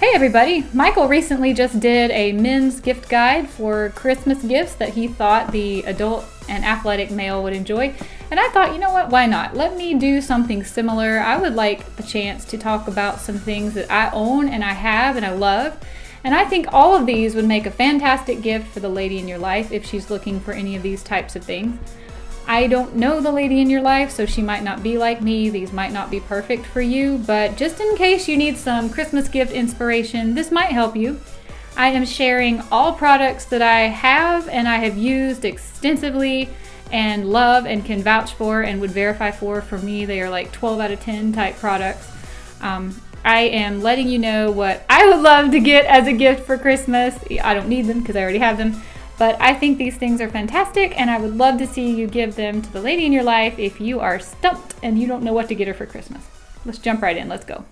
Hey everybody! Michael recently just did a men's gift guide for Christmas gifts that he thought the adult and athletic male would enjoy. And I thought, you know what, why not? Let me do something similar. I would like the chance to talk about some things that I own and I have and I love. And I think all of these would make a fantastic gift for the lady in your life if she's looking for any of these types of things. I don't know the lady in your life, so she might not be like me. These might not be perfect for you, but just in case you need some Christmas gift inspiration, this might help you. I am sharing all products that I have and I have used extensively and love and can vouch for and would verify for. For me, they are like 12 out of 10 type products. I am letting you know what I would love to get as a gift for Christmas. I don't need them because I already have them. But I think these things are fantastic and I would love to see you give them to the lady in your life if you are stumped and you don't know what to get her for Christmas. Let's jump right in. Let's go.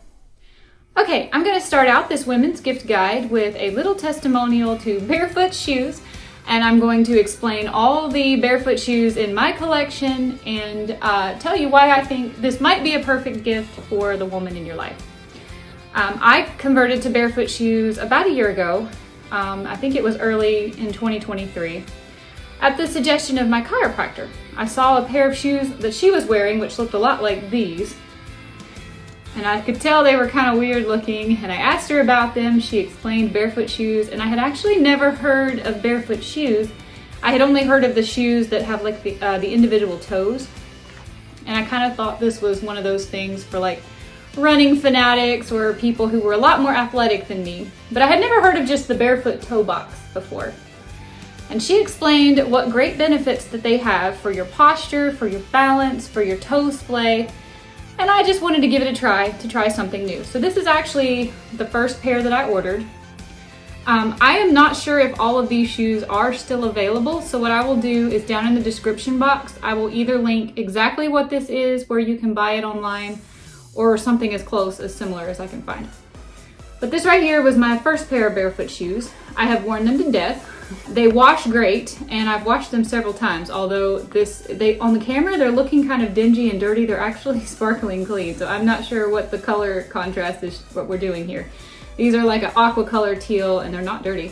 Okay, I'm going to start out this women's gift guide with a little testimonial to barefoot shoes, and I'm going to explain all the barefoot shoes in my collection and tell you why I think this might be a perfect gift for the woman in your life. I converted to barefoot shoes about a year ago. I think it was early in 2023, at the suggestion of my chiropractor. I saw a pair of shoes that she was wearing which looked a lot like these, and I could tell they were kind of weird looking, and I asked her about them. She explained barefoot shoes, and I had actually never heard of barefoot shoes. I had only heard of the shoes that have like the individual toes, and I kind of thought this was one of those things for like running fanatics or people who were a lot more athletic than me. But I had never heard of just the barefoot toe box before. And she explained what great benefits that they have for your posture, for your balance, for your toe splay. And I just wanted to give it a try, to try something new. So this is actually the first pair that I ordered. I am not sure if all of these shoes are still available. So what I will do is down in the description box, I will either link exactly what this is, where you can buy it online, or something as close, as similar as I can find. But this right here was my first pair of barefoot shoes. I have worn them to death. They wash great, and I've washed them several times, although on the camera they're looking kind of dingy and dirty. They're actually sparkling clean, so I'm not sure what the color contrast is, what we're doing here. These are like an aqua color teal, and they're not dirty.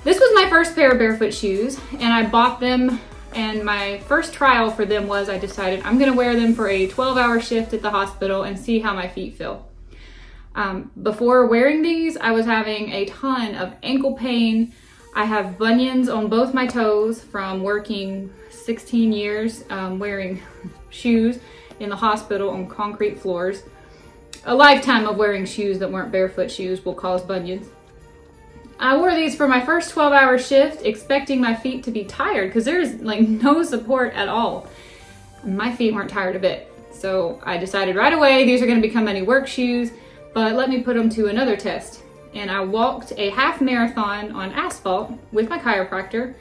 This was my first pair of barefoot shoes, and I bought them. And my first trial for them was I decided I'm going to wear them for a 12-hour shift at the hospital and see how my feet feel. Before wearing these, I was having a ton of ankle pain. I have bunions on both my toes from working 16 years wearing shoes in the hospital on concrete floors. A lifetime of wearing shoes that weren't barefoot shoes will cause bunions. I wore these for my first 12-hour shift, expecting my feet to be tired because there's like no support at all. My feet weren't tired a bit. So I decided right away these are going to become any work shoes, but let me put them to another test. And I walked a half marathon on asphalt with my chiropractor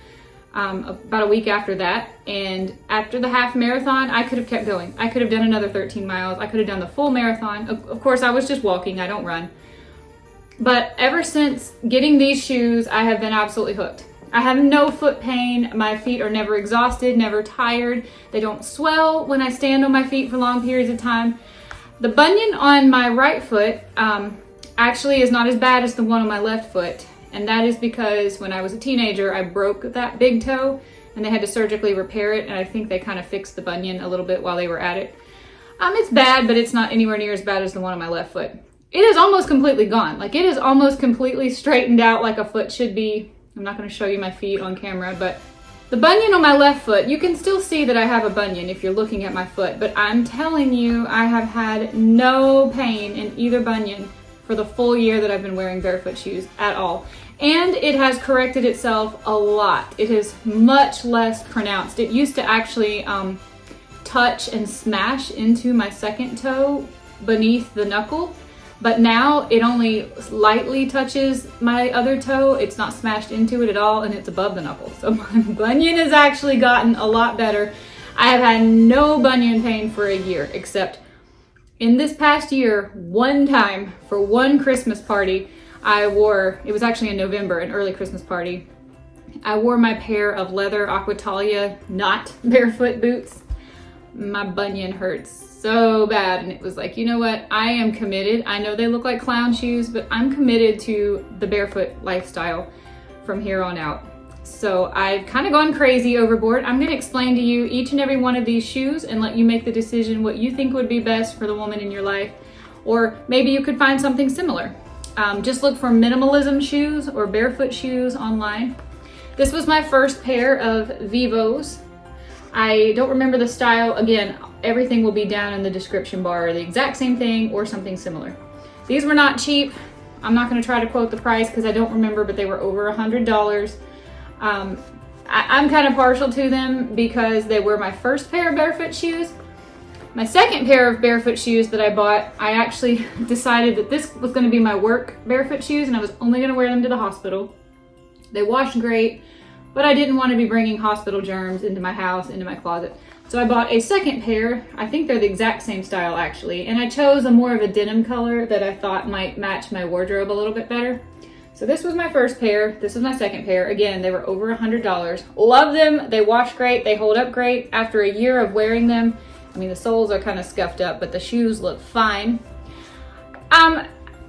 about a week after that. And after the half marathon, I could have kept going. I could have done another 13 miles. I could have done the full marathon. Of course, I was just walking. I don't run. But ever since getting these shoes, I have been absolutely hooked. I have no foot pain. My feet are never exhausted, never tired. They don't swell when I stand on my feet for long periods of time. The bunion on my right foot actually is not as bad as the one on my left foot. And that is because when I was a teenager, I broke that big toe and they had to surgically repair it. And I think they kind of fixed the bunion a little bit while they were at it. It's bad, but it's not anywhere near as bad as the one on my left foot. It is almost completely gone. Like it is almost completely straightened out like a foot should be. I'm not going to show you my feet on camera, but the bunion on my left foot, you can still see that I have a bunion if you're looking at my foot, but I'm telling you, I have had no pain in either bunion for the full year that I've been wearing barefoot shoes at all. And it has corrected itself a lot. It is much less pronounced. It used to actually touch and smash into my second toe beneath the knuckle. But now it only lightly touches my other toe. It's not smashed into it at all, and it's above the knuckle. So my bunion has actually gotten a lot better. I have had no bunion pain for a year, except in this past year, one time for one Christmas party, it was actually in November, an early Christmas party. I wore my pair of leather Aquatalia not barefoot boots. my bunion hurts so bad. And it was like, you know what? I am committed. I know they look like clown shoes, but I'm committed to the barefoot lifestyle from here on out. So I've kind of gone crazy overboard. I'm going to explain to you each and every one of these shoes and let you make the decision what you think would be best for the woman in your life. Or maybe you could find something similar. Just look for minimalism shoes or barefoot shoes online. This was my first pair of Vivos. I don't remember the style. Again, everything will be down in the description bar, the exact same thing or something similar. These were not cheap. I'm not going to try to quote the price because I don't remember, but they were over $100. I'm kind of partial to them because they were my first pair of barefoot shoes. My second pair of barefoot shoes that I bought, I actually decided that this was going to be my work barefoot shoes and I was only going to wear them to the hospital. They washed great, but I didn't want to be bringing hospital germs into my house, into my closet. So I bought a second pair. I think they're the exact same style actually, and I chose a more of a denim color that I thought might match my wardrobe a little bit better. So this was my first pair. This was my second pair. Again, they were over $100. Love them. They wash great. They hold up great. After a year of wearing them, I mean, the soles are kind of scuffed up, but the shoes look fine.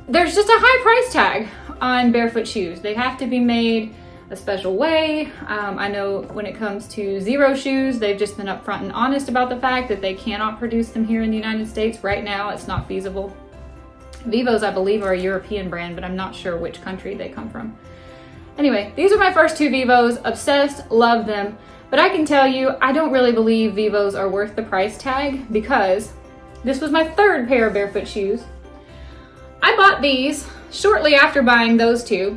There's just a high price tag on barefoot shoes. They have to be made a special way. I know when it comes to J.CREW shoes, they've just been upfront and honest about the fact that they cannot produce them here in the United States. Right now, it's not feasible. Vivos, I believe, are a European brand, but I'm not sure which country they come from. Anyway, these are my first two Vivos. Obsessed, love them. But I can tell you, I don't really believe Vivos are worth the price tag because this was my third pair of barefoot shoes. I bought these shortly after buying those two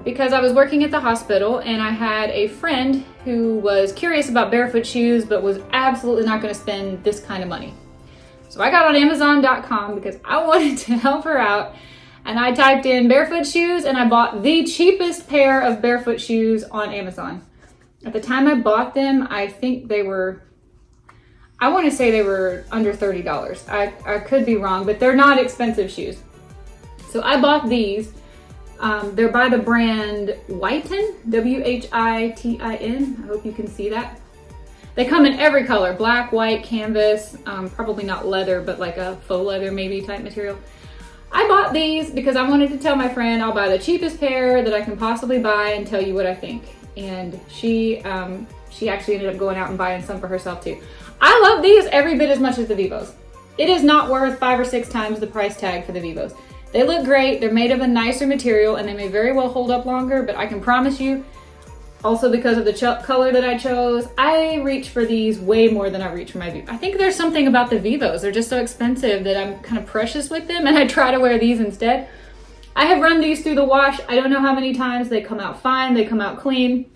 because I was working at the hospital and I had a friend who was curious about barefoot shoes but was absolutely not going to spend this kind of money. So I got on Amazon.com because I wanted to help her out, and I typed in barefoot shoes and I bought the cheapest pair of barefoot shoes on Amazon. At the time I bought them, I think they were, I want to say they were under $30. I could be wrong, but they're not expensive shoes. So I bought these. They're by the brand Whitin, Whitin. I hope you can see that. They come in every color, black, white, canvas, probably not leather, but like a faux leather maybe type material. I bought these because I wanted to tell my friend I'll buy the cheapest pair that I can possibly buy and tell you what I think. And she actually ended up going out and buying some for herself too. I love these every bit as much as the Vivos. It is not worth 5 or 6 times the price tag for the Vivos. They look great, they're made of a nicer material, and they may very well hold up longer, but I can promise you, also because of the color that I chose, I reach for these way more than I reach for my Vivos. I think there's something about the Vivos. They're just so expensive that I'm kind of precious with them, and I try to wear these instead. I have run these through the wash. I don't know how many times. They come out fine. They come out clean.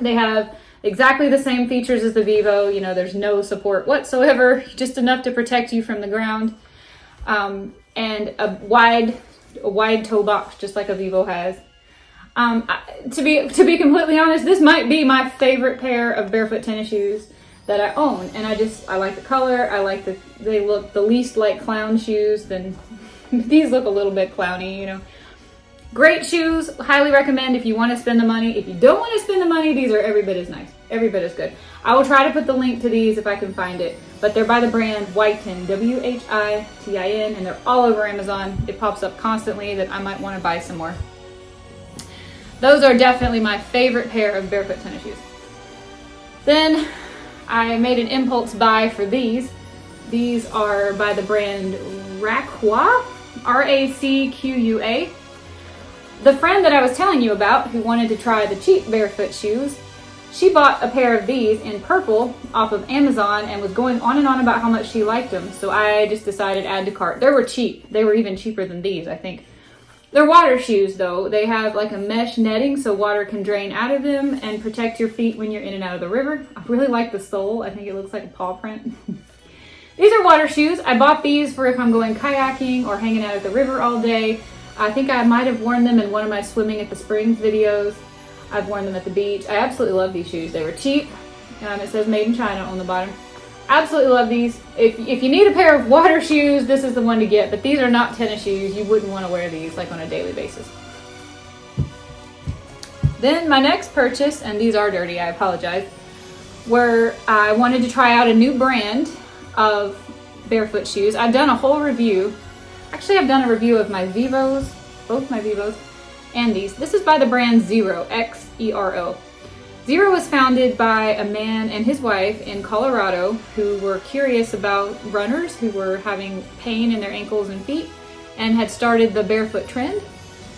They have exactly the same features as the Vivo. You know, there's no support whatsoever, just enough to protect you from the ground. And a wide toe box, just like a Vivo has. To be completely honest, this might be my favorite pair of barefoot tennis shoes that I own. And I like the color. I like they look the least like clown shoes. Then these look a little bit clowny, you know. Great shoes, highly recommend if you want to spend the money. If you don't want to spend the money, these are every bit as nice, every bit as good. I will try to put the link to these if I can find it, but they're by the brand Whitin, Whitin, and they're all over Amazon. It pops up constantly that I might want to buy some more. Those are definitely my favorite pair of barefoot tennis shoes. Then I made an impulse buy for these. These are by the brand Racqua, R-A-C-Q-U-A. The friend that I was telling you about who wanted to try the cheap barefoot shoes, she bought a pair of these in purple off of Amazon and was going on and on about how much she liked them. So I just decided add to cart. They were cheap. They were even cheaper than these, I think. They're water shoes though. They have like a mesh netting so water can drain out of them and protect your feet when you're in and out of the river. I really like the sole. I think it looks like a paw print. These are water shoes. I bought these for if I'm going kayaking or hanging out at the river all day. I think I might have worn them in one of my swimming at the springs videos. I've worn them at the beach. I absolutely love these shoes. They were cheap. It says made in China on the bottom. Absolutely love these. If you need a pair of water shoes, this is the one to get, but these are not tennis shoes. You wouldn't want to wear these like on a daily basis. Then my next purchase, and these are dirty, I apologize, were I wanted to try out a new brand. of barefoot shoes. I've done a whole review. Actually, I've done a review of my Vivos, both my Vivos, and these. This is by the brand X-E-R-O. X-E-R-O. X-E-R-O was founded by a man and his wife in Colorado who were curious about runners who were having pain in their ankles and feet and had started the barefoot trend.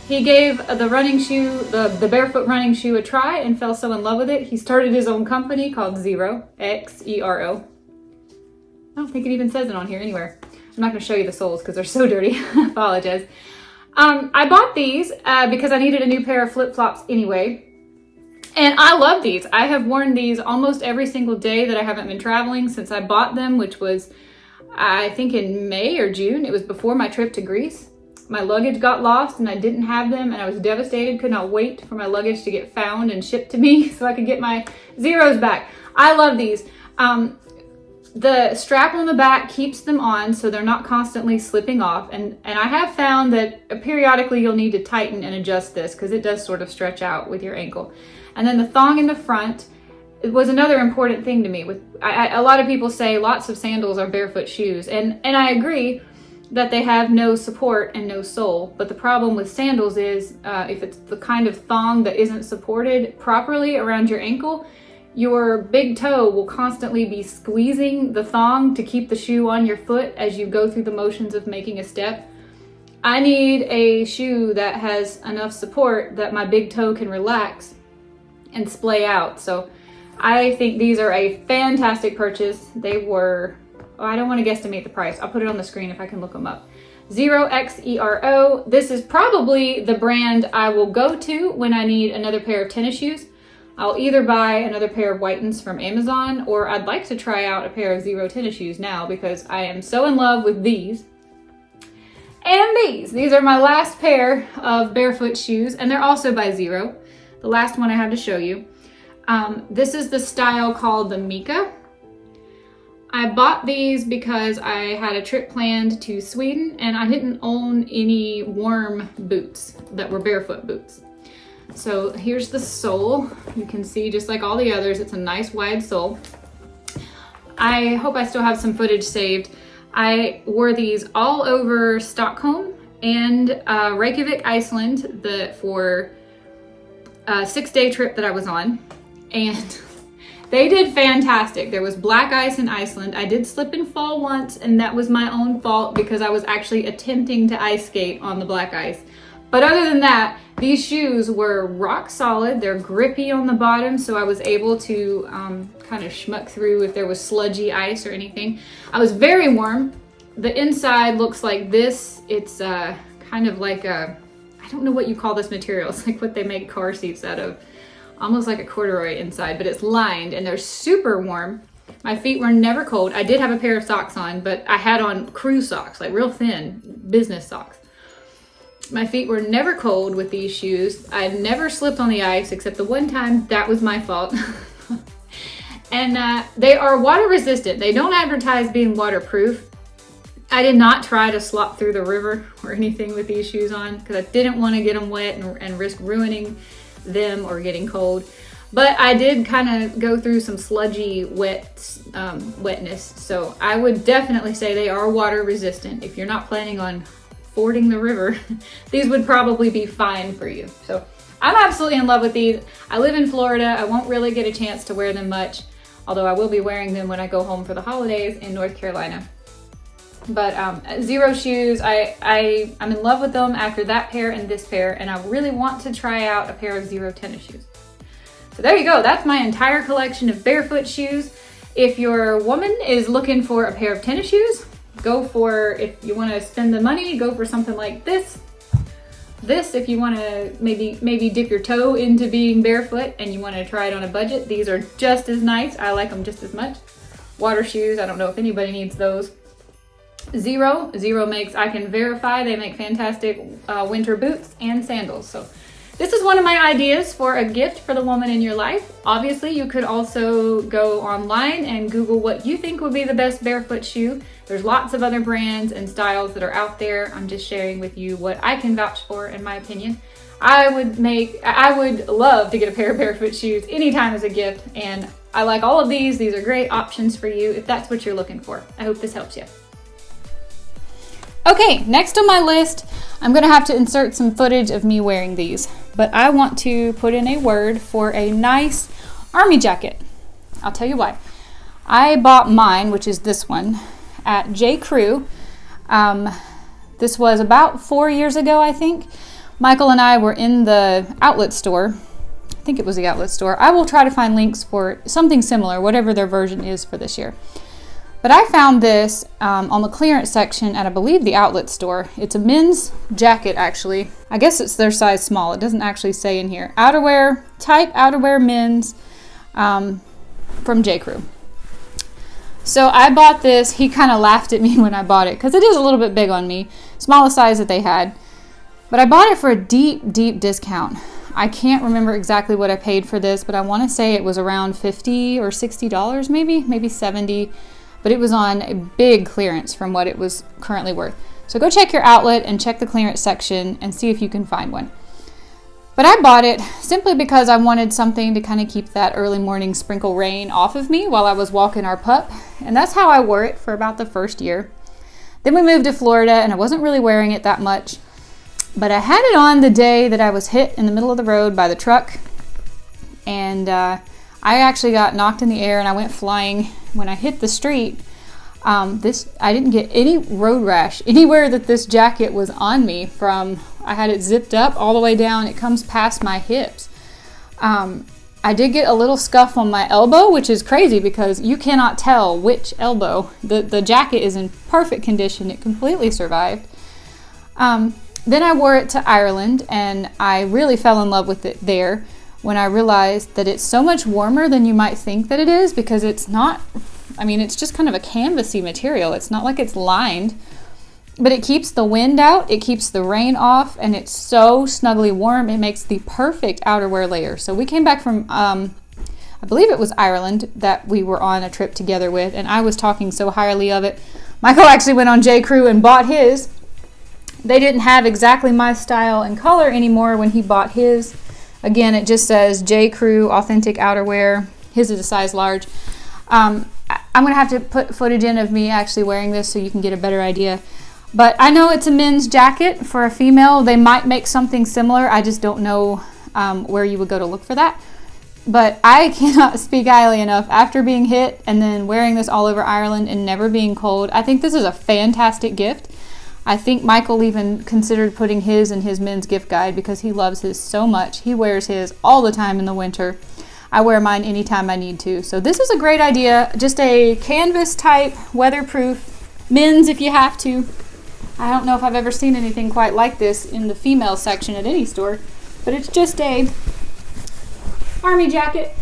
He gave the running shoe, the barefoot running shoe, a try and fell so in love with it, he started his own company called X-E-R-O, X-E-R-O. I don't think it even says it on here anywhere. I'm not going to show you the soles because they're so dirty. I apologize. I bought these because I needed a new pair of flip-flops anyway. And I love these. I have worn these almost every single day that I haven't been traveling since I bought them, which was, I think, in May or June. It was before my trip to Greece. My luggage got lost and I didn't have them and I was devastated. Could not wait for my luggage to get found and shipped to me so I could get my X-E-R-Os back. I love these. The strap on the back keeps them on so they're not constantly slipping off. And I have found that periodically you'll need to tighten and adjust this because it does sort of stretch out with your ankle. And then the thong in the front, it was another important thing to me. A lot of people say lots of sandals are barefoot shoes, and I agree that they have no support and no sole. But the problem with sandals is if it's the kind of thong that isn't supported properly around your ankle, your big toe will constantly be squeezing the thong to keep the shoe on your foot as you go through the motions of making a step. I need a shoe that has enough support that my big toe can relax and splay out. So I think these are a fantastic purchase. They were, I don't want to guesstimate the price. I'll put it on the screen if I can look them up. X-E-R-O. This is probably the brand I will go to when I need another pair of tennis shoes. I'll either buy another pair of Whitens from Amazon, or I'd like to try out a pair of X-E-R-O tennis shoes now because I am so in love with these. And these. These are my last pair of barefoot shoes, and they're also by X-E-R-O. The last one I have to show you. This is the style called the Mika. I bought these because I had a trip planned to Sweden and I didn't own any warm boots that were barefoot boots. So here's the sole. You can see just like all the others, it's a nice wide sole. I hope I still have some footage saved. I wore these all over Stockholm and Reykjavik, Iceland for a 6-day trip that I was on, and they did fantastic. There was black ice in Iceland. I did slip and fall once, and that was my own fault because I was actually attempting to ice skate on the black ice. But other than that, these shoes were rock solid. They're grippy on the bottom, so I was able to kind of schmuck through if there was sludgy ice or anything. I was very warm. The inside looks like this. It's kind of like a, I don't know what you call this material. It's like what they make car seats out of. Almost like a corduroy inside, but it's lined and they're super warm. My feet were never cold. I did have a pair of socks on, but I had on crew socks, like real thin business socks. My feet were never cold with these shoes. I never slipped on the ice except the one time. That was my fault. And they are water resistant. They don't advertise being waterproof. I did not try to slop through the river or anything with these shoes on because I didn't want to get them wet and risk ruining them or getting cold. But I did kind of go through some sludgy wetness. So I would definitely say they are water resistant. If you're not planning on fording the river, these would probably be fine for you. So I'm absolutely in love with these. I live in Florida. I won't really get a chance to wear them much, although I will be wearing them when I go home for the holidays in North Carolina. But X-E-R-O shoes, I'm in love with them after that pair and this pair, and I really want to try out a pair of X-E-R-O tennis shoes. So there you go. That's my entire collection of barefoot shoes. If your woman is looking for a pair of tennis shoes, go for, if you want to spend the money, go for something like this. This, if you want to maybe dip your toe into being barefoot and you want to try it on a budget, these are just as nice. I like them just as much. Water shoes, I don't know if anybody needs those. X-E-R-O makes, I can verify, they make fantastic winter boots and sandals. So this is one of my ideas for a gift for the woman in your life. Obviously, you could also go online and Google what you think would be the best barefoot shoe. There's lots of other brands and styles that are out there. I'm just sharing with you what I can vouch for in my opinion. I would love to get a pair of barefoot shoes anytime as a gift, and I like all of these. These are great options for you if that's what you're looking for. I hope this helps you. Okay, next on my list, I'm gonna have to insert some footage of me wearing these, but I want to put in a word for a nice army jacket. I'll tell you why. I bought mine, which is this one, at J.CREW. This was about 4 years ago, I think. Michael and I were in the outlet store. I think it was the outlet store. I will try to find links for something similar, whatever their version is for this year. But I found this on the clearance section at, I believe, the outlet store. It's a men's jacket, actually. I guess it's their size small. It doesn't actually say in here. Outerwear, type outerwear men's from J.CREW. So I bought this. He kind of laughed at me when I bought it because it is a little bit big on me. Smallest size that they had. But I bought it for a deep, deep discount. I can't remember exactly what I paid for this, but I want to say it was around $50 or $60 maybe 70. But it was on a big clearance from what it was currently worth. So go check your outlet and check the clearance section and see if you can find one. But I bought it simply because I wanted something to kind of keep that early morning sprinkle rain off of me while I was walking our pup. And that's how I wore it for about the first year. Then we moved to Florida and I wasn't really wearing it that much. But I had it on the day that I was hit in the middle of the road by the truck. And I actually got knocked in the air and I went flying. When I hit the street, I didn't get any road rash anywhere that this jacket was on me from. I had it zipped up all the way down. It comes past my hips. I did get a little scuff on my elbow, which is crazy because you cannot tell which elbow. The jacket is in perfect condition. It completely survived. Then I wore it to Ireland and I really fell in love with it there when I realized that it's so much warmer than you might think that it is, because it's not, it's just kind of a canvasy material. It's not like it's lined, but it keeps the wind out, it keeps the rain off, and it's so snugly warm. It makes the perfect outerwear layer. So we came back from, I believe it was Ireland that we were on a trip together with, and I was talking so highly of it. Michael actually went on J.CREW and bought his. They didn't have exactly my style and color anymore when he bought his. Again, it just says J.CREW Authentic Outerwear. His is a size large. I'm going to have to put footage in of me actually wearing this so you can get a better idea. But I know it's a men's jacket for a female. They might make something similar. I just don't know where you would go to look for that. But I cannot speak highly enough. After being hit and then wearing this all over Ireland and never being cold, I think this is a fantastic gift. I think Michael even considered putting his in his men's gift guide because he loves his so much. He wears his all the time in the winter. I wear mine anytime I need to. So this is a great idea. Just a canvas type, weatherproof, men's if you have to. I don't know if I've ever seen anything quite like this in the female section at any store, but it's just a army jacket.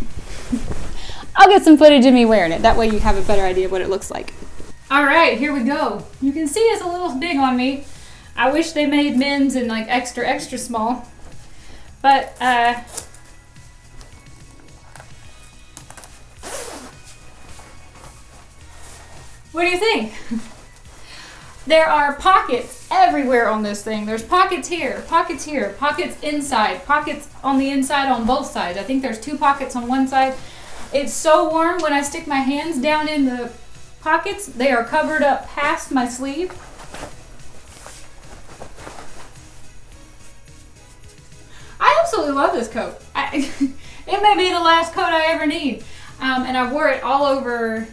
I'll get some footage of me wearing it. That way you have a better idea of what it looks like. All right, here we go. You can see it's a little big on me. I wish they made men's in like extra, extra small. But, what do you think? There are pockets everywhere on this thing. There's pockets here, pockets inside, pockets on the inside on both sides. I think there's 2 pockets on one side. It's so warm when I stick my hands down in the pockets. They are covered up past my sleeve. I absolutely love this coat. It may be the last coat I ever need. And I wore it all over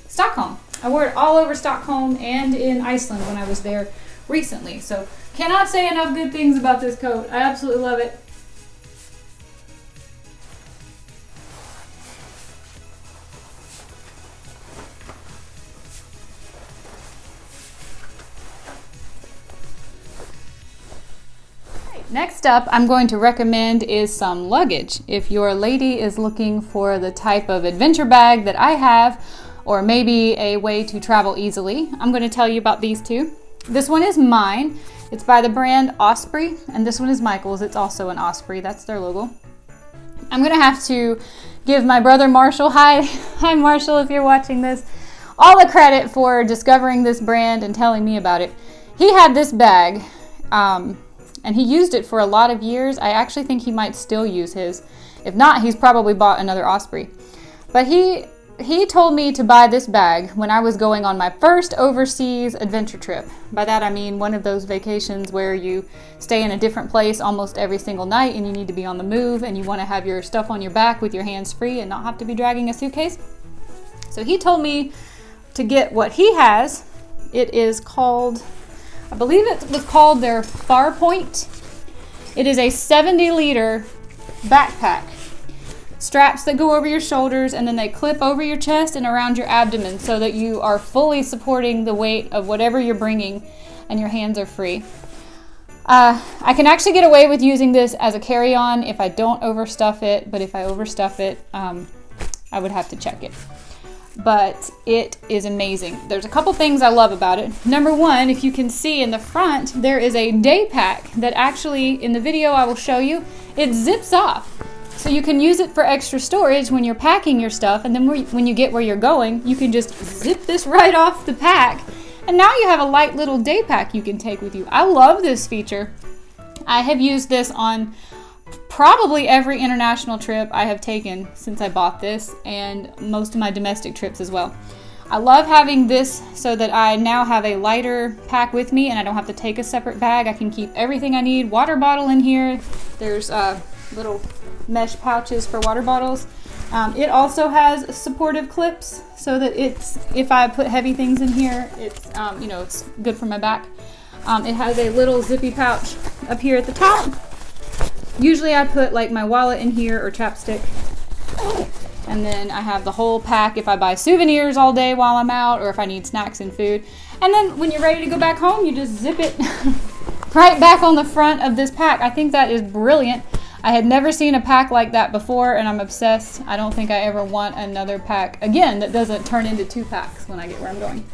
Stockholm. I wore it all over Stockholm and in Iceland when I was there recently. So cannot say enough good things about this coat. I absolutely love it. Next up, I'm going to recommend is some luggage. If your lady is looking for the type of adventure bag that I have, or maybe a way to travel easily, I'm going to tell you about these two. This one is mine. It's by the brand OSPREY, and this one is Michael's. It's also an OSPREY. That's their logo. I'm going to have to give my brother Marshall, hi Marshall if you're watching this, all the credit for discovering this brand and telling me about it. He had this bag, and he used it for a lot of years. I actually think he might still use his. If not, he's probably bought another OSPREY. But he told me to buy this bag when I was going on my first overseas adventure trip. By that I mean one of those vacations where you stay in a different place almost every single night and you need to be on the move and you want to have your stuff on your back with your hands free and not have to be dragging a suitcase. So he told me to get what he has. It is called, I believe it was called their Farpoint. It is a 70-liter backpack. Straps that go over your shoulders and then they clip over your chest and around your abdomen so that you are fully supporting the weight of whatever you're bringing and your hands are free. I can actually get away with using this as a carry-on if I don't overstuff it, but if I overstuff it, I would have to check it. But it is amazing. There's a couple things I love about it. Number one, if you can see in the front, there is a day pack that actually, in the video I will show you, it zips off. So you can use it for extra storage when you're packing your stuff, and then when you get where you're going, you can just zip this right off the pack. And now you have a light little day pack you can take with you. I love this feature. I have used this on probably every international trip I have taken since I bought this, and most of my domestic trips as well. I love having this so that I now have a lighter pack with me and I don't have to take a separate bag. I can keep everything I need. Water bottle in here. There's little mesh pouches for water bottles. It also has supportive clips so that if I put heavy things in here, it's it's good for my back. It has a little zippy pouch up here at the top. Usually I put like my wallet in here or chapstick, and then I have the whole pack if I buy souvenirs all day while I'm out or if I need snacks and food. And then when you're ready to go back home, you just zip it right back on the front of this pack. I think that is brilliant. I had never seen a pack like that before and I'm obsessed. I don't think I ever want another pack again that doesn't turn into 2 packs when I get where I'm going.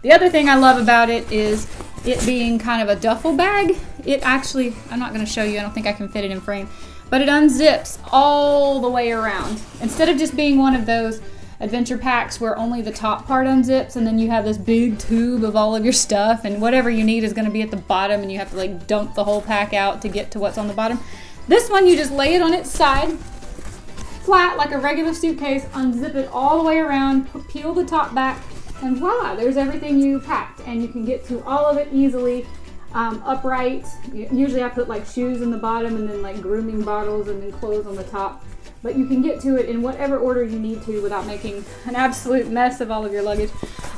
The other thing I love about it is it being kind of a duffel bag. It actually, I'm not going to show you, I don't think I can fit it in frame, but it unzips all the way around. Instead of just being one of those adventure packs where only the top part unzips and then you have this big tube of all of your stuff and whatever you need is going to be at the bottom and you have to like dump the whole pack out to get to what's on the bottom. This one, you just lay it on its side, flat like a regular suitcase, unzip it all the way around, peel the top back, and voila, there's everything you packed. And you can get to all of it easily, upright. Usually I put like shoes in the bottom and then like grooming bottles and then clothes on the top. But you can get to it in whatever order you need to without making an absolute mess of all of your luggage.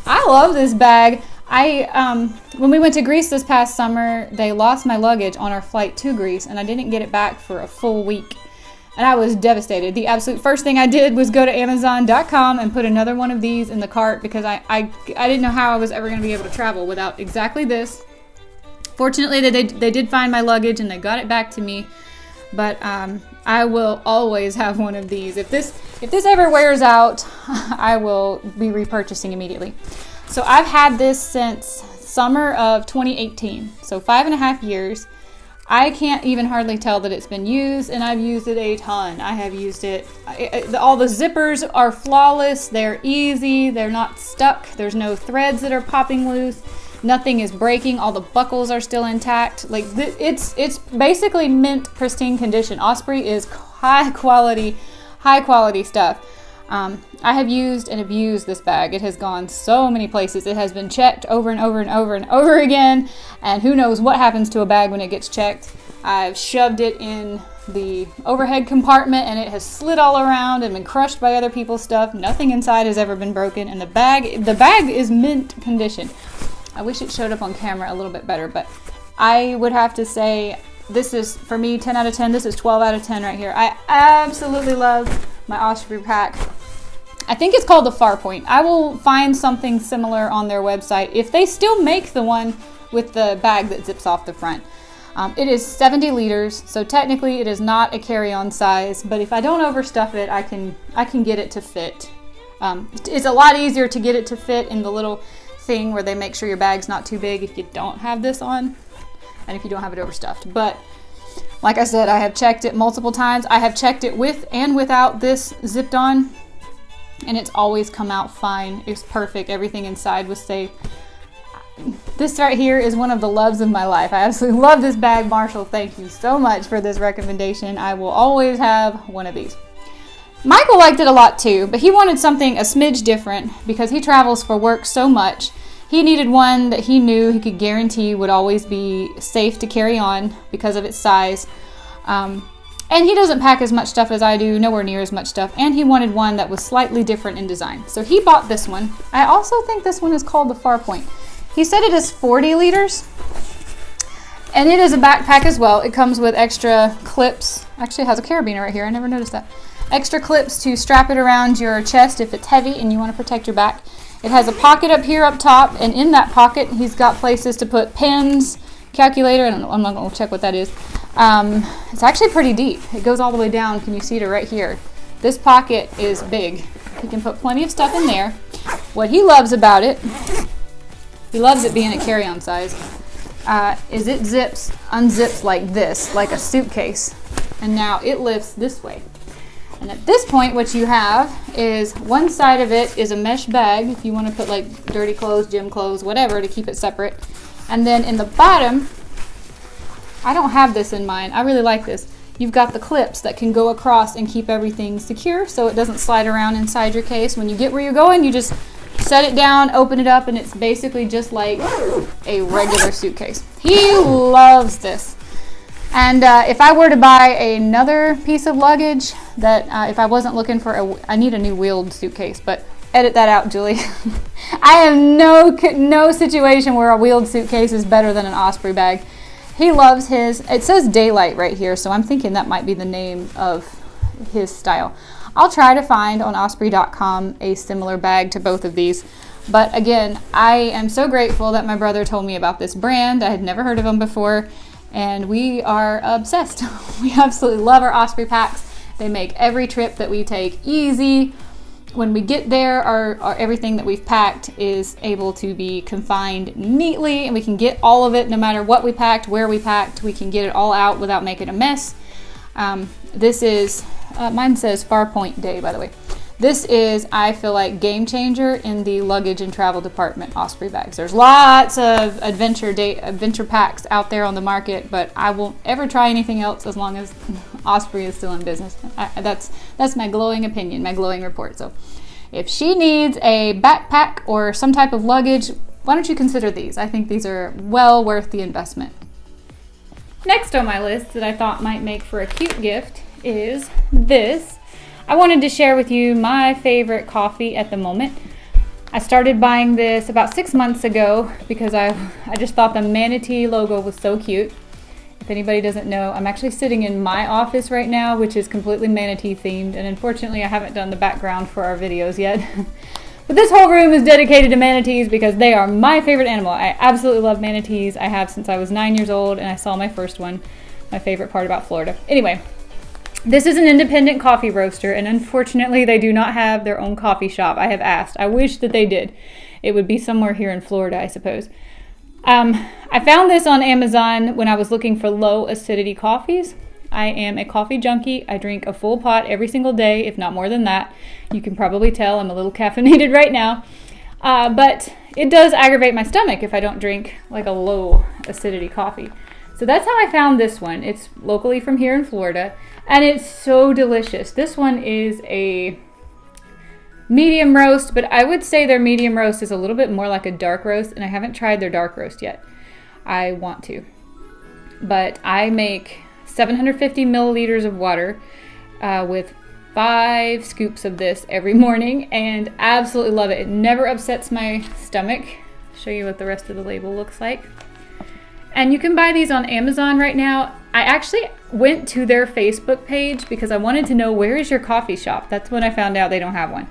I love this bag. When we went to Greece this past summer, they lost my luggage on our flight to Greece and I didn't get it back for a full week. And I was devastated. The absolute first thing I did was go to Amazon.com and put another one of these in the cart because I didn't know how I was ever going to be able to travel without exactly this. Fortunately, they did find my luggage and they got it back to me. But I will always have one of these. If this ever wears out, I will be repurchasing immediately. So I've had this since summer of 2018, so 5.5 years. I can't even hardly tell that it's been used, and I've used it a ton. I have used it. All the zippers are flawless. They're easy. They're not stuck. There's no threads that are popping loose. Nothing is breaking. All the buckles are still intact. Like it's basically mint pristine condition. Osprey is high quality stuff. I have used and abused this bag. It has gone so many places. It has been checked over and over and over and over again, and who knows what happens to a bag when it gets checked. I've shoved it in the overhead compartment and it has slid all around and been crushed by other people's stuff. Nothing inside has ever been broken, and the bag is mint condition. I wish it showed up on camera a little bit better, but I would have to say this is, for me, 10 out of 10. This is 12 out of 10 right here. I absolutely love my OSPREY pack. I think it's called the Farpoint. I will find something similar on their website if they still make the one with the bag that zips off the front. It is 70 liters, so technically it is not a carry-on size, but if I don't overstuff it, I can get it to fit. It's a lot easier to get it to fit in the little thing where they make sure your bag's not too big if you don't have this on and if you don't have it overstuffed. But like I said, I have checked it multiple times. I have checked it with and without this zipped on, and it's always come out fine. It's perfect. Everything inside was safe. This right here is one of the loves of my life. I absolutely love this bag. Marshall, thank you so much for this recommendation. I will always have one of these. Michael liked it a lot too, but he wanted something a smidge different because he travels for work so much. He needed one that he knew he could guarantee would always be safe to carry on because of its size. And he doesn't pack as much stuff as I do, nowhere near as much stuff, and he wanted one that was slightly different in design. So he bought this one. I also think this one is called the Farpoint. He said it is 40 liters, and it is a backpack as well. It comes with extra clips. Actually, it has a carabiner right here. I never noticed that. Extra clips to strap it around your chest if it's heavy and you want to protect your back. It has a pocket up here up top, and in that pocket, he's got places to put pens, calculator, and I'm not going to check what that is. It's actually pretty deep. It goes all the way down. Can you see it right here? This pocket is big. He can put plenty of stuff in there. What he loves about it, he loves it being a carry-on size, is it unzips like this, like a suitcase. And now it lifts this way. And at this point, what you have is one side of it is a mesh bag, if you want to put like dirty clothes, gym clothes, whatever, to keep it separate. And then in the bottom, I don't have this in mine. I really like this. You've got the clips that can go across and keep everything secure so it doesn't slide around inside your case. When you get where you're going, you just set it down, open it up, and it's basically just like a regular suitcase. He loves this. And if I were to buy another piece of luggage that if I wasn't looking for I need a new wheeled suitcase, but edit that out, Julie. I have no situation where a wheeled suitcase is better than an Osprey bag. He loves his. It says Daylight right here, so I'm thinking that might be the name of his style. I'll try to find on osprey.com a similar bag to both of these. But again, I am so grateful that my brother told me about this brand. I had never heard of them before, and we are obsessed. We absolutely love our Osprey packs. They make every trip that we take easy. When we get there, our everything that we've packed is able to be confined neatly, and we can get all of it no matter what we packed, where we packed. We can get it all out without making a mess. This is, mine says Farpoint Day, by the way. This is, I feel like, game changer in the luggage and travel department Osprey bags. There's lots of adventure packs out there on the market, but I won't ever try anything else as long as Osprey is still in business. That's my glowing opinion, my glowing report. So if she needs a backpack or some type of luggage, why don't you consider these? I think these are well worth the investment. Next on my list that I thought might make for a cute gift is this. I wanted to share with you my favorite coffee at the moment. I started buying this about 6 months ago because I just thought the manatee logo was so cute. If anybody doesn't know, I'm actually sitting in my office right now, which is completely manatee themed, and unfortunately I haven't done the background for our videos yet. But this whole room is dedicated to manatees because they are my favorite animal. I absolutely love manatees. I have since I was 9 years old and I saw my first one. My favorite part about Florida. Anyway. This is an independent coffee roaster, and unfortunately they do not have their own coffee shop. I have asked. I wish that they did. It would be somewhere here in Florida, I suppose. I found this on Amazon when I was looking for low acidity coffees. I am a coffee junkie. I drink a full pot every single day, if not more than that. You can probably tell I'm a little caffeinated right now. But it does aggravate my stomach if I don't drink like a low acidity coffee. So that's how I found this one. It's locally from here in Florida, and it's so delicious. This one is a medium roast, but I would say their medium roast is a little bit more like a dark roast, and I haven't tried their dark roast yet. I want to. But I make 750 milliliters of water with 5 scoops of this every morning, and absolutely love it. It never upsets my stomach. I'll show you what the rest of the label looks like. And you can buy these on Amazon right now. I actually went to their Facebook page because I wanted to know, where is your coffee shop? That's when I found out they don't have one.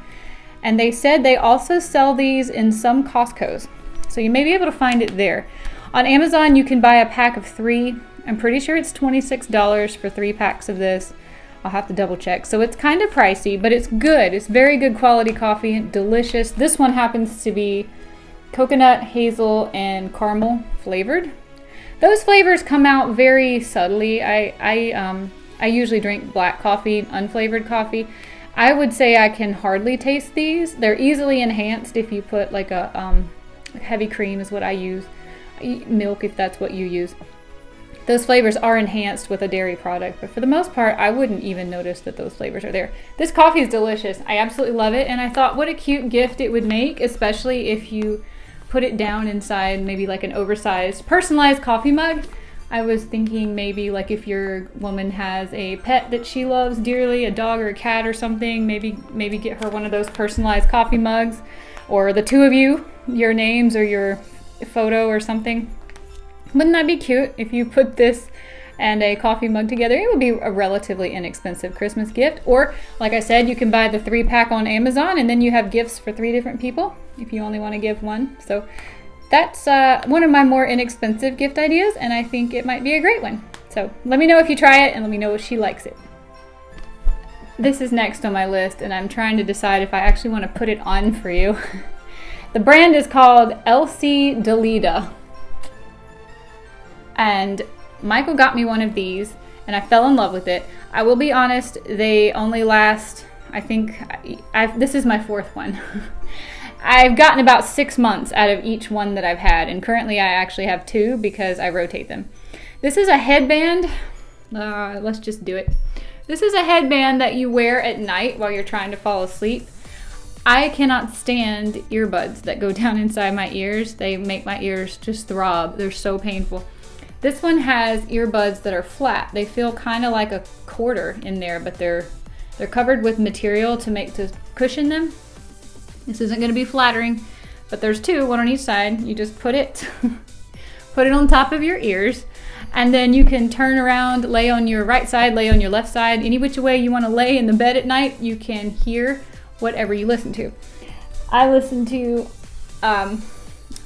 And they said they also sell these in some Costco's. So you may be able to find it there. On Amazon, you can buy a pack of 3. I'm pretty sure it's $26 for 3 packs of this. I'll have to double check. So it's kind of pricey, but it's good. It's very good quality coffee, delicious. This one happens to be coconut, hazel, and caramel flavored. Those flavors come out very subtly. I usually drink black coffee, unflavored coffee. I would say I can hardly taste these. They're easily enhanced if you put like a heavy cream is what I use. Milk if that's what you use. those flavors are enhanced with a dairy product, but for the most part, I wouldn't even notice that those flavors are there. This coffee is delicious. I absolutely love it, and I thought what a cute gift it would make, especially if you put it down inside maybe like an oversized, personalized coffee mug. I was thinking maybe like if your woman has a pet that she loves dearly, a dog or a cat or something, maybe get her one of those personalized coffee mugs, or the two of you, your names or your photo or something. Wouldn't that be cute if you put this and a coffee mug together? It would be a relatively inexpensive Christmas gift. Or, like I said, you can buy the 3-pack on Amazon, and then you have gifts for 3 different people if you only want to give one. So that's one of my more inexpensive gift ideas, and I think it might be a great one. So let me know if you try it, and let me know if she likes it. This is next on my list, and I'm trying to decide if I actually want to put it on for you. The brand is called Elsie Delita. And Michael got me one of these, and I fell in love with it. I will be honest, they only last, I think, this is my 4th one. I've gotten about 6 months out of each one that I've had, and currently I actually have 2 because I rotate them. This is a headband. Let's just do it. This is a headband that you wear at night while you're trying to fall asleep. I cannot stand earbuds that go down inside my ears. They make my ears just throb. They're so painful. This one has earbuds that are flat. They feel kind of like a quarter in there, but they're covered with material to cushion them. This isn't going to be flattering, but there's 2, one on each side. You just put it on top of your ears, and then you can turn around, lay on your right side, lay on your left side. Any which way you want to lay in the bed at night, you can hear whatever you listen to. I listen to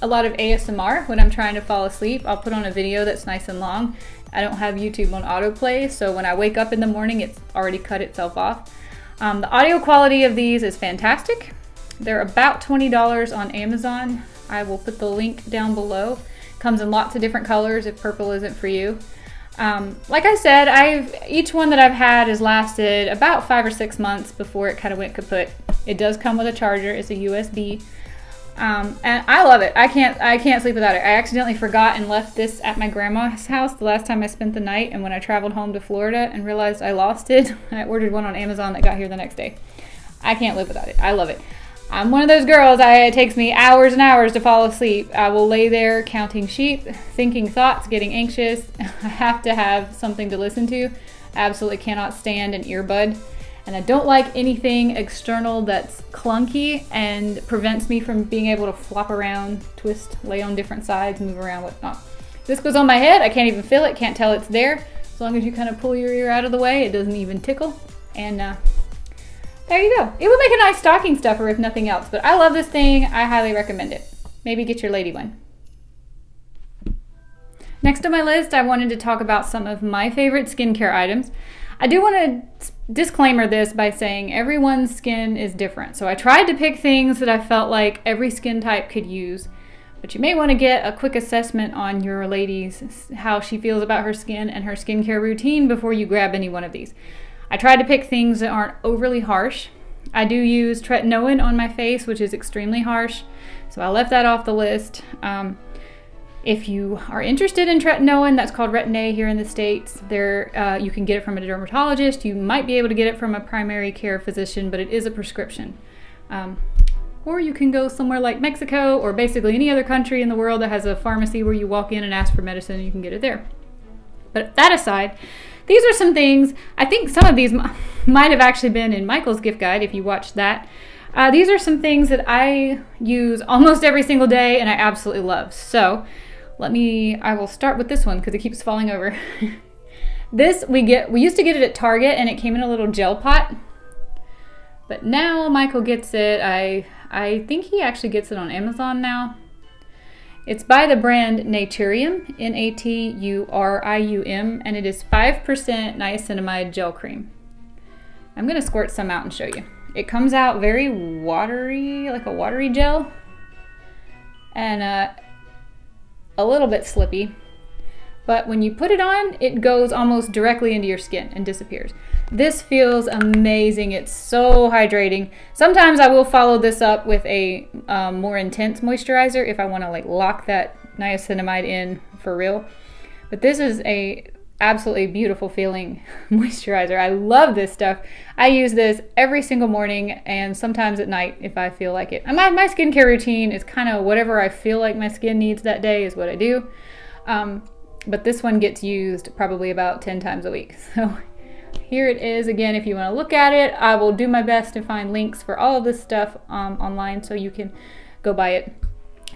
a lot of ASMR when I'm trying to fall asleep. I'll put on a video that's nice and long. I don't have YouTube on autoplay, so when I wake up in the morning, it's already cut itself off. The audio quality of these is fantastic. They're about $20 on Amazon. I will put the link down below. Comes in lots of different colors if purple isn't for you. Like I said, each one that I've had has lasted about 5 or 6 months before it kind of went kaput. It does come with a charger. It's a USB. And I love it. I can't sleep without it. I accidentally forgot and left this at my grandma's house the last time I spent the night, and when I traveled home to Florida and realized I lost it, I ordered one on Amazon that got here the next day. I can't live without it. I love it. I'm one of those girls, it takes me hours and hours to fall asleep. I will lay there counting sheep, thinking thoughts, getting anxious. I have to have something to listen to. I absolutely cannot stand an earbud. And I don't like anything external that's clunky and prevents me from being able to flop around, twist, lay on different sides, move around, whatnot. This goes on my head. I can't even feel it, can't tell it's there. As long as you kind of pull your ear out of the way, it doesn't even tickle. And there you go. It would make a nice stocking stuffer if nothing else, but I love this thing. I highly recommend it. Maybe get your lady one. Next on my list, I wanted to talk about some of my favorite skincare items. I do want to disclaimer this by saying everyone's skin is different. So I tried to pick things that I felt like every skin type could use, but you may want to get a quick assessment on your lady's, how she feels about her skin and her skincare routine before you grab any one of these. I tried to pick things that aren't overly harsh. I do use tretinoin on my face, which is extremely harsh, so I left that off the list. If you are interested in tretinoin, that's called Retin-A here in the States. You can get it from a dermatologist. You might be able to get it from a primary care physician, but it is a prescription. Or you can go somewhere like Mexico or basically any other country in the world that has a pharmacy where you walk in and ask for medicine and you can get it there. But that aside, these are some things, I think some of these might have actually been in Michael's gift guide if you watched that. These are some things that I use almost every single day and I absolutely love. So I will start with this one because it keeps falling over. This we used to get it at Target and it came in a little gel pot. But now Michael gets it. I think he actually gets it on Amazon now. It's by the brand Naturium, Naturium, and it is 5% niacinamide gel cream. I'm going to squirt some out and show you. It comes out very watery, like a watery gel, and a little bit slippy. But when you put it on, it goes almost directly into your skin and disappears. This feels amazing. It's so hydrating. Sometimes I will follow this up with a more intense moisturizer if I want to like lock that niacinamide in for real. But this is a absolutely beautiful feeling moisturizer. I love this stuff. I use this every single morning and sometimes at night if I feel like it. My skincare routine is kind of whatever I feel like my skin needs that day is what I do. But this one gets used probably about 10 times a week. So here it is again. If you want to look at it, I will do my best to find links for all of this stuff online so you can go buy it.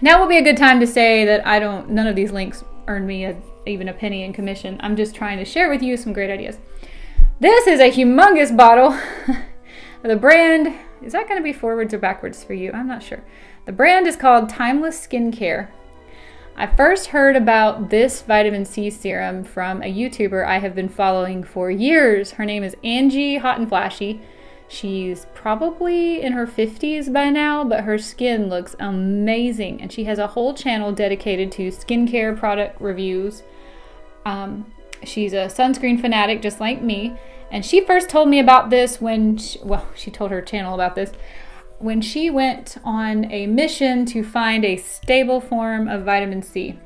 Now will be a good time to say that none of these links earn me even a penny in commission. I'm just trying to share with you some great ideas. This is a humongous bottle. The brand, is that going to be forwards or backwards for you? I'm not sure. The brand is called Timeless Skincare. I first heard about this vitamin C serum from a YouTuber I have been following for years. Her name is Angie Hot and Flashy. She's probably in her 50s by now, but her skin looks amazing. And she has a whole channel dedicated to skincare product reviews. She's a sunscreen fanatic just like me. And she first told me about this she told her channel about this when she went on a mission to find a stable form of vitamin C.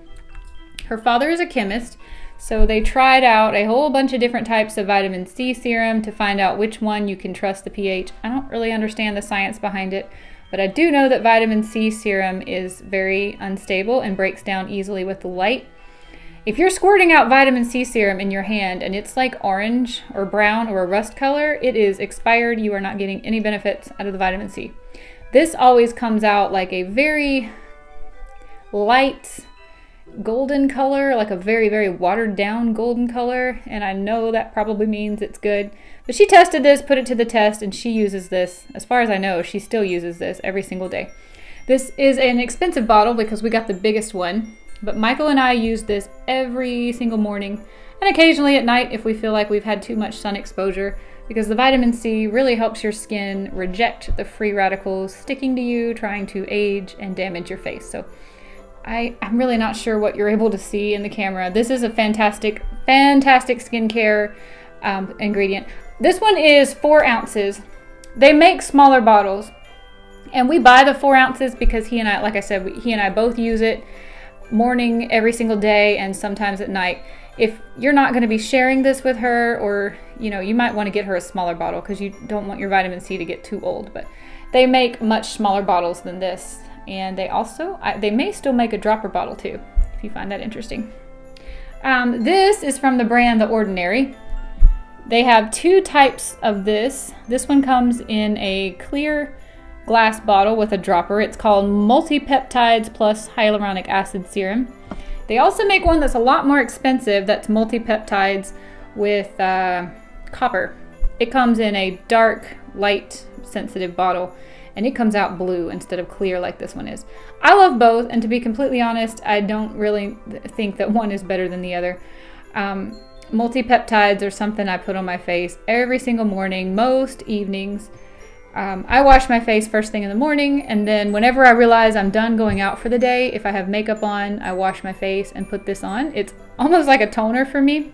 Her father is a chemist, so they tried out a whole bunch of different types of vitamin C serum to find out which one you can trust the pH. I don't really understand the science behind it, but I do know that vitamin C serum is very unstable and breaks down easily with the light. If you're squirting out vitamin C serum in your hand and it's like orange or brown or a rust color, it is expired. You are not getting any benefits out of the vitamin C. This always comes out like a very light golden color, like a very, very watered down golden color. And I know that probably means it's good. But she tested this, put it to the test, and she uses this. As far as I know, she still uses this every single day. This is an expensive bottle because we got the biggest one. But Michael and I use this every single morning and occasionally at night if we feel like we've had too much sun exposure, because the vitamin C really helps your skin reject the free radicals sticking to you, trying to age and damage your face. So I'm really not sure what you're able to see in the camera. This is a fantastic, fantastic skincare ingredient. This one is 4 ounces. They make smaller bottles and we buy the 4 ounces because he and I, like I said, he and I both use it morning every single day and sometimes at night. If you're not going to be sharing this with her, or you might want to get her a smaller bottle because you don't want your vitamin C to get too old. But they make much smaller bottles than this, and they may still make a dropper bottle too if you find that interesting. This is from the brand The Ordinary. They have 2 types of this. This one comes in a clear glass bottle with a dropper. It's called Multipeptides Plus Hyaluronic Acid Serum. They also make one that's a lot more expensive that's multipeptides with copper. It comes in a dark, light, sensitive bottle, and it comes out blue instead of clear like this one is. I love both, and to be completely honest, I don't really think that one is better than the other. Multipeptides are something I put on my face every single morning, most evenings. I wash my face first thing in the morning, and then whenever I realize I'm done going out for the day, if I have makeup on, I wash my face and put this on. It's almost like a toner for me.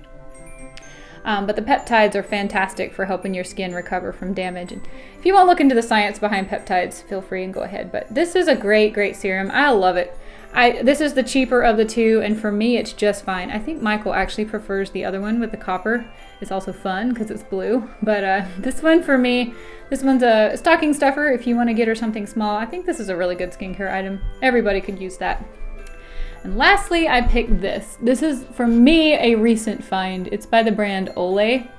But the peptides are fantastic for helping your skin recover from damage. And if you want to look into the science behind peptides, feel free and go ahead. But this is a great, great serum. I love it. This is the cheaper of the 2, and for me, it's just fine. I think Michael actually prefers the other one with the copper. It's also fun because it's blue. But this one for me, this one's a stocking stuffer if you want to get her something small. I think this is a really good skincare item. Everybody could use that. And lastly, I picked this. This is, for me, a recent find. It's by the brand Olay.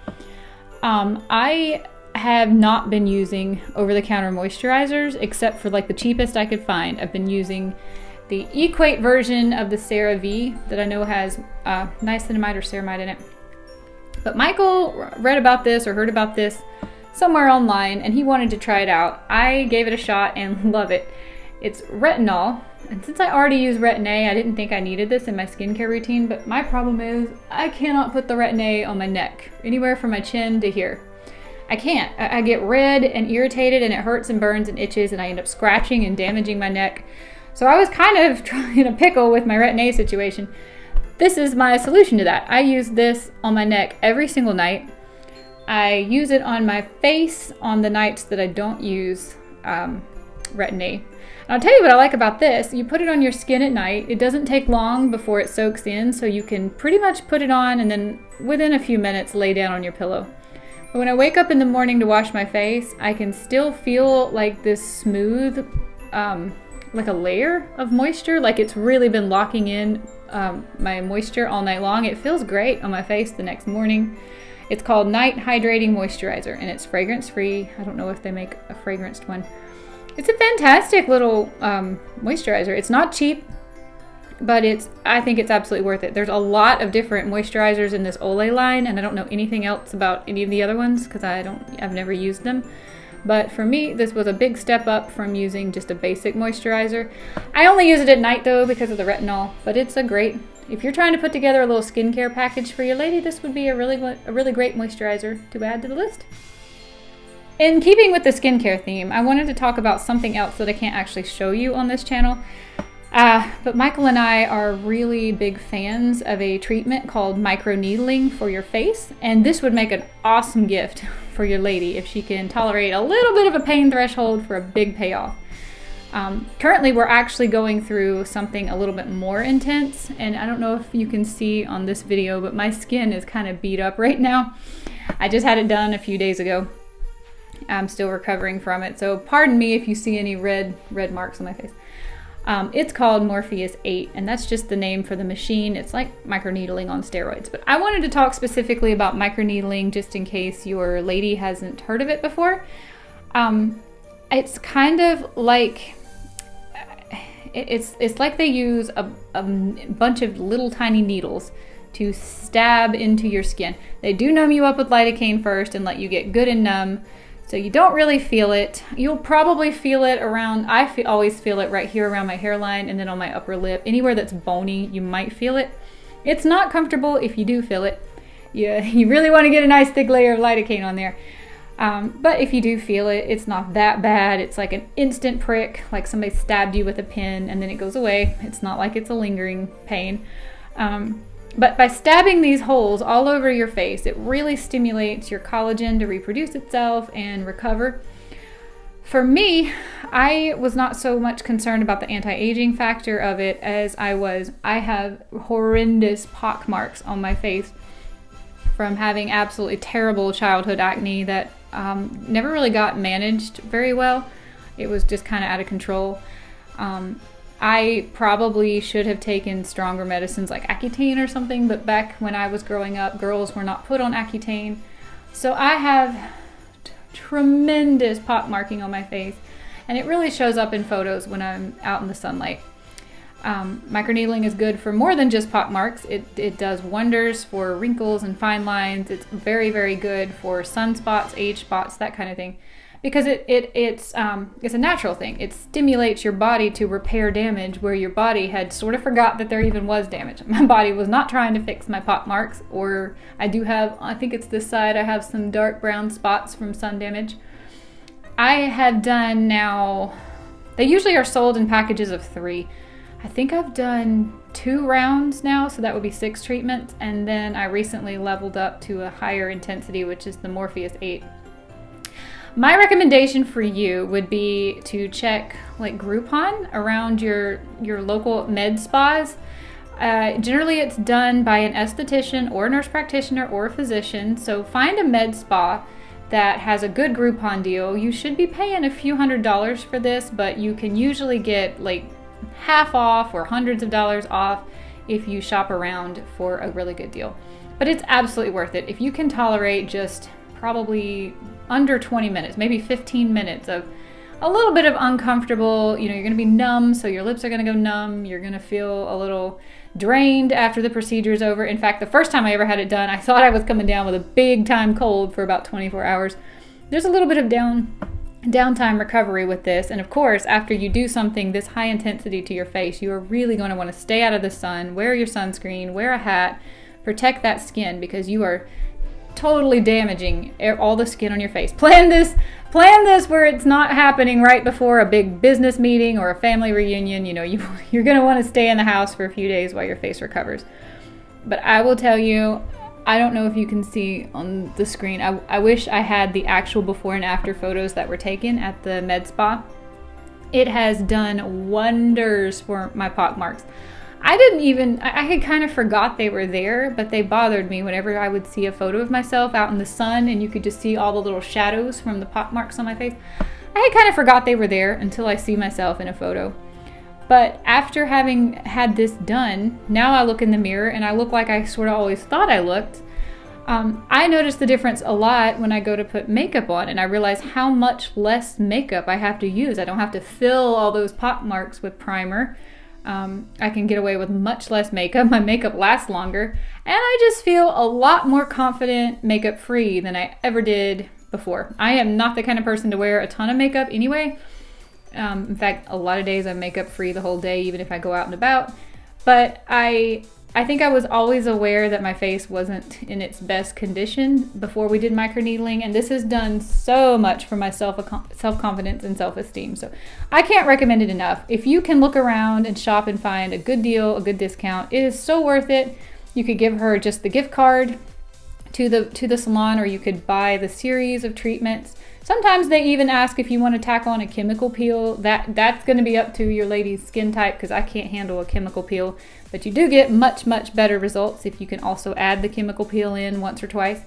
I have not been using over-the-counter moisturizers except for like the cheapest I could find. I've been using the Equate version of the CeraVe that I know has niacinamide or ceramide in it. But Michael read about this or heard about this somewhere online and he wanted to try it out. I gave it a shot and love it. It's retinol, and since I already use Retin-A, I didn't think I needed this in my skincare routine, but my problem is I cannot put the Retin-A on my neck, anywhere from my chin to here. I can't. I get red and irritated and it hurts and burns and itches and I end up scratching and damaging my neck. So I was kind of in a pickle with my Retin-A situation. This is my solution to that. I use this on my neck every single night. I use it on my face on the nights that I don't use retin-A. And I'll tell you what I like about this. You put it on your skin at night. It doesn't take long before it soaks in, so you can pretty much put it on and then within a few minutes lay down on your pillow. But when I wake up in the morning to wash my face, I can still feel like this smooth, like a layer of moisture, like it's really been locking in my moisture all night long. It feels great on my face the next morning. It's called Night Hydrating Moisturizer, and it's fragrance free. I don't know if they make a fragranced one. It's a fantastic little moisturizer. It's not cheap, but I think it's absolutely worth it. There's a lot of different moisturizers in this Olay line, and I don't know anything else about any of the other ones because I've never used them. But for me, this was a big step up from using just a basic moisturizer. I only use it at night though because of the retinol, but it's a great, if you're trying to put together a little skincare package for your lady, this would be a really great moisturizer to add to the list. In keeping with the skincare theme, I wanted to talk about something else that I can't actually show you on this channel. But Michael and I are really big fans of a treatment called microneedling for your face, and this would make an awesome gift for your lady if she can tolerate a little bit of a pain threshold for a big payoff. Currently, we're actually going through something a little bit more intense, and I don't know if you can see on this video, but my skin is kind of beat up right now. I just had it done a few days ago. I'm still recovering from it, so pardon me if you see any red marks on my face. It's called Morpheus 8, and that's just the name for the machine. It's like microneedling on steroids. But I wanted to talk specifically about microneedling just in case your lady hasn't heard of it before. It's kind of like, it's like they use a bunch of little tiny needles to stab into your skin. They do numb you up with lidocaine first and let you get good and numb. So you don't really feel it. You'll probably feel it around, always feel it right here around my hairline and then on my upper lip. Anywhere that's bony, you might feel it. It's not comfortable if you do feel it. You really want to get a nice thick layer of lidocaine on there. But if you do feel it, it's not that bad. It's like an instant prick, like somebody stabbed you with a pin and then it goes away. It's not like it's a lingering pain. But by stabbing these holes all over your face, it really stimulates your collagen to reproduce itself and recover. For me, I was not so much concerned about the anti-aging factor of it as I have horrendous pock marks on my face from having absolutely terrible childhood acne that never really got managed very well. It was just kind of out of control. I probably should have taken stronger medicines like Accutane or something, but back when I was growing up, girls were not put on Accutane. So I have tremendous pock marking on my face, and it really shows up in photos when I'm out in the sunlight. Microneedling is good for more than just pock marks. It does wonders for wrinkles and fine lines. It's very, very good for sunspots, age spots, that kind of thing. Because it's a natural thing. It stimulates your body to repair damage where your body had sort of forgot that there even was damage. My body was not trying to fix my pock marks, or I do have, I think it's this side, I have some dark brown spots from sun damage. I have done now, they usually are sold in packages of 3. I think I've done 2 rounds now, so that would be 6 treatments, and then I recently leveled up to a higher intensity, which is the Morpheus 8. My recommendation for you would be to check like Groupon around your local med spas. Generally it's done by an esthetician or a nurse practitioner or a physician. So find a med spa that has a good Groupon deal. You should be paying a few $100s for this, but you can usually get like half off or hundreds of dollars off if you shop around for a really good deal. But it's absolutely worth it. If you can tolerate just probably under 20 minutes, maybe 15 minutes of a little bit of uncomfortable, you're going to be numb, so your lips are going to go numb. You're going to feel a little drained after the procedure is over. In fact, the first time I ever had it done, I thought I was coming down with a big time cold for about 24 hours. There's a little bit of downtime recovery with this. And of course, after you do something this high intensity to your face, you are really going to want to stay out of the sun, wear your sunscreen, wear a hat, protect that skin, because you are totally damaging all the skin on your face. Plan this where it's not happening right before a big business meeting or a family reunion. You're going to want to stay in the house for a few days while your face recovers. But I will tell you, I don't know if you can see on the screen, I wish I had the actual before and after photos that were taken at the med spa. It has done wonders for my pock marks. I had kind of forgot they were there, but they bothered me whenever I would see a photo of myself out in the sun and you could just see all the little shadows from the pock marks on my face. I had kind of forgot they were there until I see myself in a photo. But after having had this done, now I look in the mirror and I look like I sort of always thought I looked. I notice the difference a lot when I go to put makeup on, and I realize how much less makeup I have to use. I don't have to fill all those pock marks with primer. I can get away with much less makeup. My makeup lasts longer, and I just feel a lot more confident makeup free than I ever did before. I am not the kind of person to wear a ton of makeup anyway. In fact, a lot of days I'm makeup free the whole day, even if I go out and about. But I think I was always aware that my face wasn't in its best condition before we did microneedling, and this has done so much for my self-confidence and self-esteem. So I can't recommend it enough. If you can look around and shop and find a good deal, a good discount, it is so worth it. You could give her just the gift card to the salon, or you could buy the series of treatments. Sometimes they even ask if you want to tack on a chemical peel. That's going to be up to your lady's skin type, because I can't handle a chemical peel. But you do get much, much better results if you can also add the chemical peel in once or twice.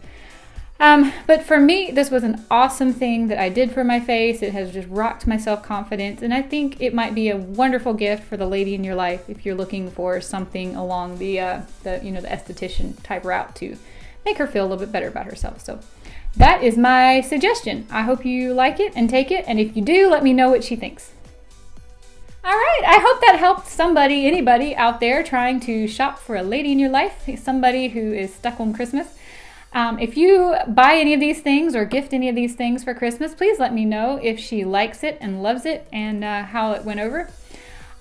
But for me, this was an awesome thing that I did for my face. It has just rocked my self-confidence, and I think it might be a wonderful gift for the lady in your life if you're looking for something along the esthetician type route to make her feel a little bit better about herself. So that is my suggestion. I hope you like it and take it, and if you do, let me know what she thinks. All right, I hope that helped somebody, anybody out there trying to shop for a lady in your life, somebody who is stuck on Christmas. If you buy any of these things or gift any of these things for Christmas, please let me know if she likes it and loves it and how it went over.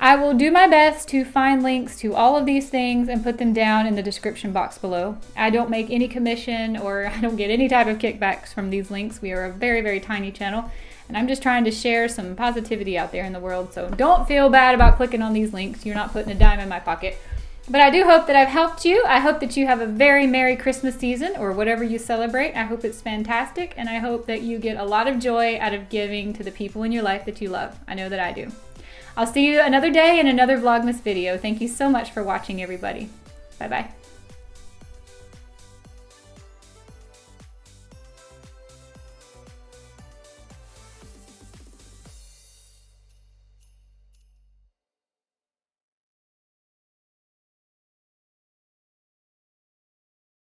I will do my best to find links to all of these things and put them down in the description box below. I don't make any commission, or I don't get any type of kickbacks from these links. We are a very, very tiny channel, and I'm just trying to share some positivity out there in the world. So don't feel bad about clicking on these links. You're not putting a dime in my pocket. But I do hope that I've helped you. I hope that you have a very Merry Christmas season, or whatever you celebrate. I hope it's fantastic, and I hope that you get a lot of joy out of giving to the people in your life that you love. I know that I do. I'll see you another day in another Vlogmas video. Thank you so much for watching, everybody. Bye-bye.